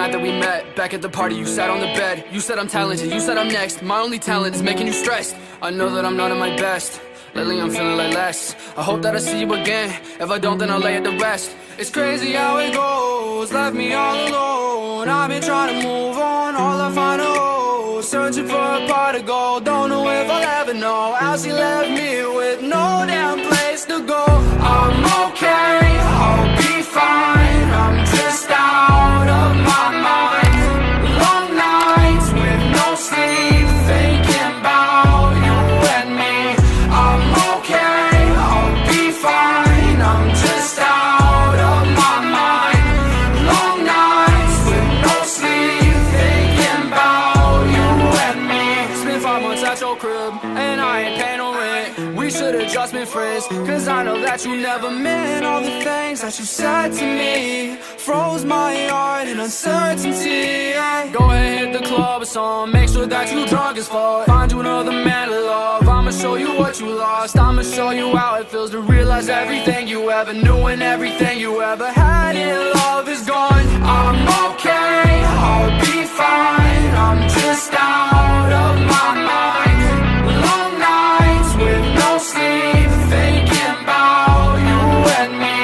night that we met. Back at the party, you sat on the bed. You said I'm talented, you said I'm next. My only talent is making you stressed. I know that I'm not at my best. Lately I'm feeling like less. I hope that I see you again. If I don't, then I'll lay it to rest. It's crazy how it goes, left me all alone. I've been trying to move on, all I find a hole. Searching for a pot to go, don't know if I'll ever know how she left me with no damn place to go. I'm okay, I'll be fine. I'm just out of my mind. Long nights with no sleep, thinking about you and me. I'm okay, I'll be fine. I'm just out of my mind. Long nights with no sleep, thinking about you and me. Spent 5 months at your crib, and I ain't paying no rent. We should've just been friends, cause I know that you never meant all the things that you said to me. Froze my heart in uncertainty. Go ahead, hit the club or something. Make sure that you drunk as fuck. Find you another man to love. I'ma show you what you lost. I'ma show you how it feels to realize everything you ever knew and everything you ever had in love is gone. I'm okay, I'll be fine. I'm just out of my mind. Long nights with no sleep, thinking about you and me.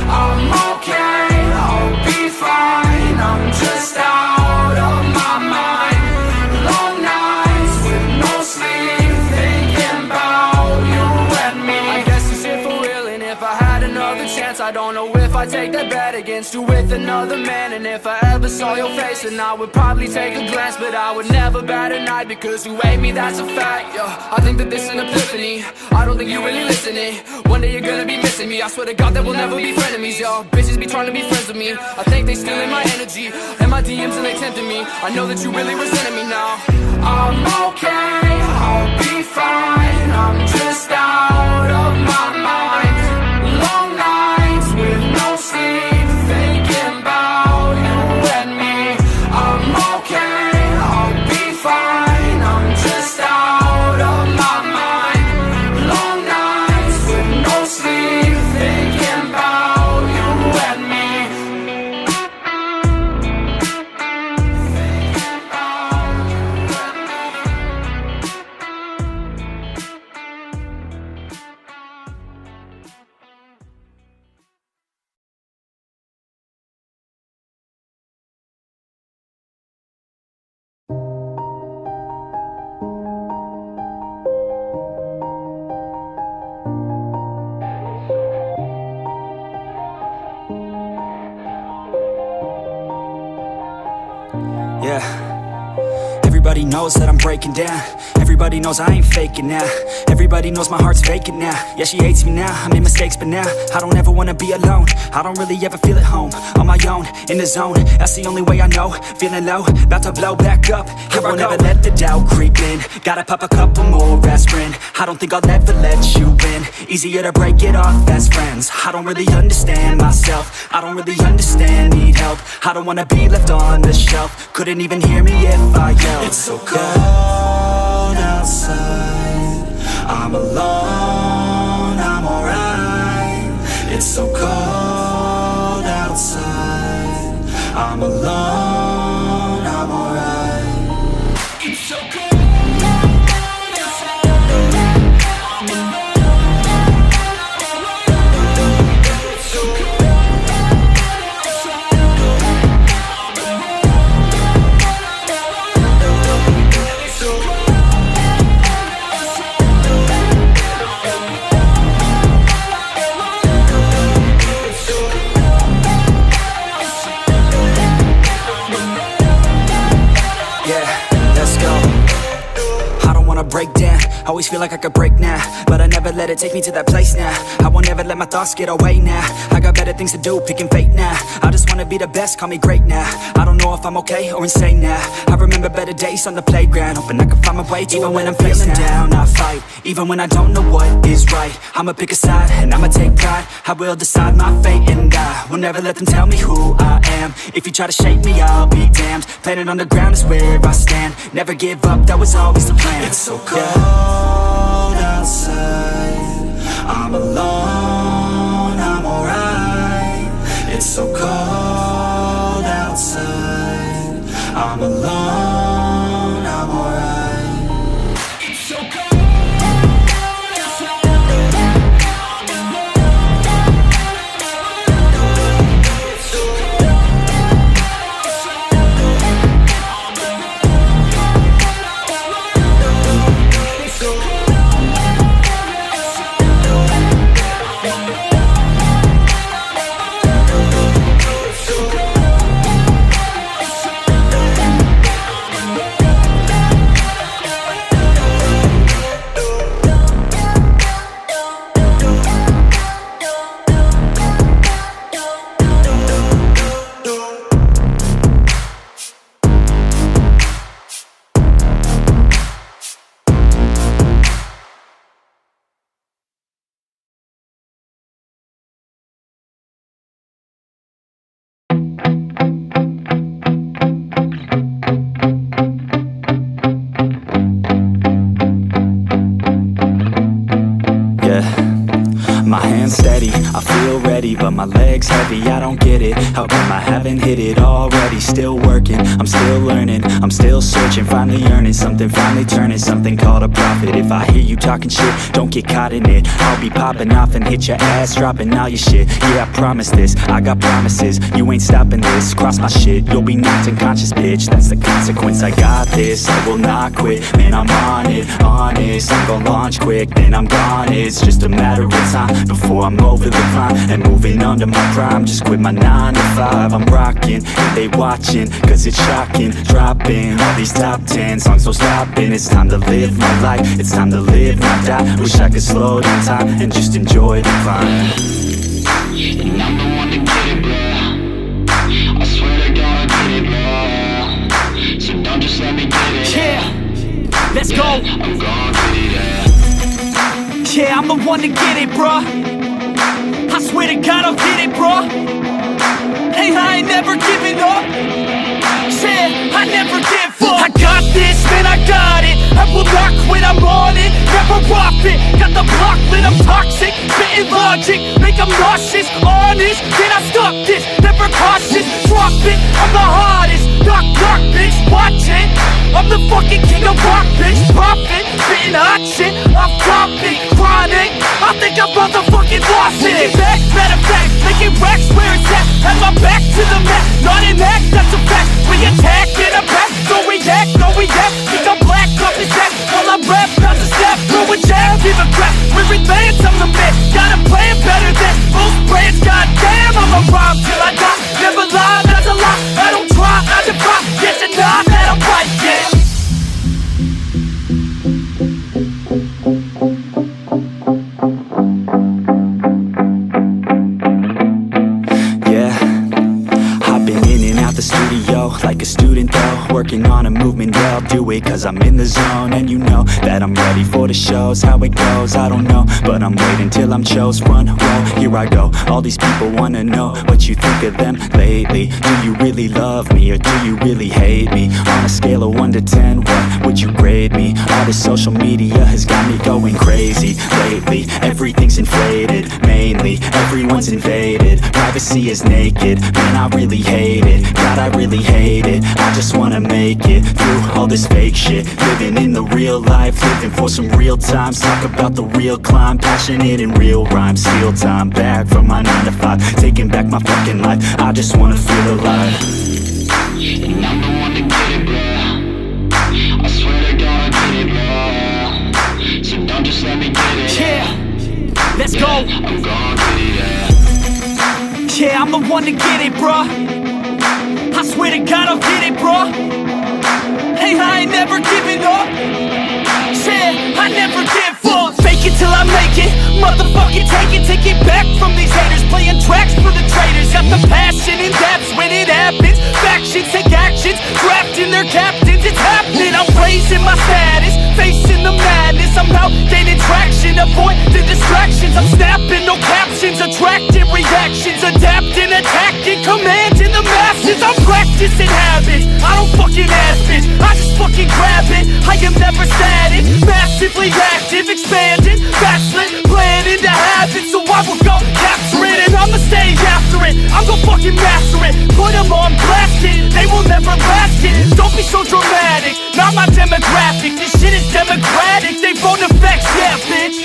I'm okay, I'll be fine. I'm just out of my mind. Long nights with no sleep, thinking about you and me. I guess this shit for real, and if I had another chance, I don't know if I'd take that bet against you with another man. And if I ever saw your face, then I would probably take a glance, but I would never bat an eye because you hate me, that's a fact. Yeah, I think that this is an epiphany. I don't think you really listening. One day you're gonna be missing me. I swear to God that we'll never be frenemies. Y'all bitches be trying to be friends with me. I think they stealing my energy and my DMs and they tempting me. I know that you really resenting me now. I'm okay, I'll be fine. I'm just out of my mind. Long nights with no sleep, thinking about you and me. I'm okay, I'll be fine. I'm just out of my mind. Long nights with no sleep, thinking about you and me. Yeah. Everybody knows that I'm breaking down. Everybody knows I ain't faking now. Everybody knows my heart's vacant now. Yeah, she hates me now, I made mistakes but now I don't ever wanna be alone. I don't really ever feel at home. On my own, in the zone, that's the only way I know. Feeling low, about to blow back up. Here I won't ever let the doubt creep in. Gotta pop a couple more aspirin. I don't think I'll ever let you in. Easier to break it off best friends. I don't really understand myself. I don't really understand, need help. I don't wanna be left on the shelf. Couldn't even hear me if I yelled. It's so cold outside. I'm alone, I'm alright. It's so cold outside. I'm alone, I'm alright. It's so cold. Break down, always feel like I could break now, but I never let it take me to that place now. I won't ever let my thoughts get away now. I got better things to do, picking fate now. I just wanna be the best, call me great now. I don't know if I'm okay or insane now. I remember better days on the playground, hoping I can find my way to even when I'm feeling down, I fight. Even when I don't know what is right, I'ma pick a side and I'ma take pride. I will decide my fate and I will never let them tell me who I am. If you try to shake me, I'll be damned. Planet on the ground is where I stand. Never give up, that was always the plan. It's so cold outside. I'm alone, I'm alright. It's so cold outside. I'm alone, I'm alright. My hands steady, I feel ready, but my legs heavy, I don't get it. How come I haven't hit it already? Still working, I'm still learning, I'm still searching, finally earning something, finally turning something called a profit. If I hear you talking shit, don't get caught in it. I'll be popping off and hit your ass, dropping all your shit. Yeah, I promise this, I got promises, you ain't stopping this. Cross my shit, you'll be knocked unconscious, bitch. That's the consequence, I got this, I will not quit. Man, I'm on it, honest, I'm gon' launch quick, then I'm gone. It's just a matter of time before I'm over the climb and moving under my prime. Just quit my 9 to 5, I'm rocking, and they watching, cause it's shocking. Dropping all these top 10 songs, so stopping. It's time to live my life, it's time to live, not die. Wish I could slow down time and just enjoy the climb. And I'm the one to get it, bro. I swear to God I get it, bro. So don't just let me get it. Yeah, let's go. I'm gon' get it, yeah. Yeah, I'm the one to get it, bruh. I swear to God I'll get it, bruh. Hey, I ain't never giving up. Yeah, I never give up. I got this, man, I got it. I will not quit, I'm on it. Never off it. Got the block lit, I'm toxic. Spitting logic, make them nauseous. Honest, can I stop this? Never cautious, drop it. I'm the hardest. Knock, knock, bitch, watch it. I'm the fucking king of rock, bitch. Profit, spitting hot shit. I'm dropping, chronic. I think I'm motherfucking lost it. Take it back, matter of fact, making racks where it's at. Have my back to the mat, not an act, that's a fact. We attack in a pack, don't react, no react. Think I'm black, off his back, while I rap, bounce a snap. Throw a jab, give a crap. We're advanced, I'm the man. Got a plan better than most brands. Goddamn, I'ma rhyme till I die. Never lie, that's a lie. I don't try, I defy. Yes and not that I'm right, yeah. Like a student though, working on a movement, yeah, I'll do it cause I'm in the zone. And you know that I'm ready for the shows. How it goes, I don't know, but I'm waiting till I'm chose. Front row, here I go. All these people wanna know what you think of them lately. Do you really love me or do you really hate me? On a scale of 1 to 10, what would you grade me? All this social media has got me going crazy lately. Everything's inflated, mainly everyone's invaded. Privacy is naked, man, I really hate it. God, I really hate it. I just wanna make it through all this fake shit. Living in the real life, living for some real times. Talk about the real climb, passionate in real rhymes. Steal time back from my 9 to 5, taking back my fucking life. I just wanna feel alive. And I'm the one to get it, bro. I swear to God I get it, bro. So don't just let me get it. Yeah, let's go. I'm gon' get it, yeah. Yeah, I'm the one to get it, bruh. I swear to God I'll get it, bruh. Hey, I ain't never giving up. Yeah, I never give up. Fake it till I make it. Motherfucking take it back from these haters. Playing tracks for the traitors. Got the passion in depths when it happens. Factions take actions, drafting their captains. It's happening, I'm raising my status, facing the madness. I'm out gaining traction, avoid the distractions. I'm snapping, no captions, attracting reactions. Adapting, attacking, commanding the masses. I'm practicing habits, I don't fucking ask bitch, I just fucking grab it. I am never static, massively active, expanding, backslid, planning to have it. So I will go capture it and I'ma stay after it. it, I'm gon' fucking master it. Put them on blast, kid, they will never last, kid. Don't be so dramatic, not my demographic. This shit is democratic, they phone effects, yeah, bitch.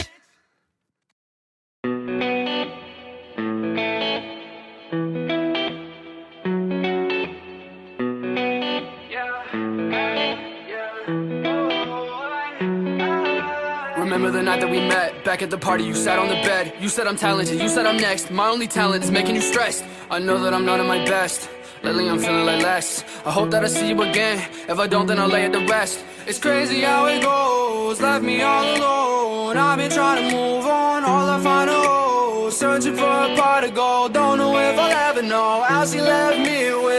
Remember the night that we met, back at the party, you sat on the bed. You said I'm talented, you said I'm next. My only talent is making you stressed. I know that I'm not at my best. Lately I'm feeling like less. I hope that I see you again. If I don't, then I'll lay it to rest. It's crazy how it goes, left me all alone. I've been trying to move on, all I find are holes. Searching for a pot of gold, don't know if I'll ever know how she left me with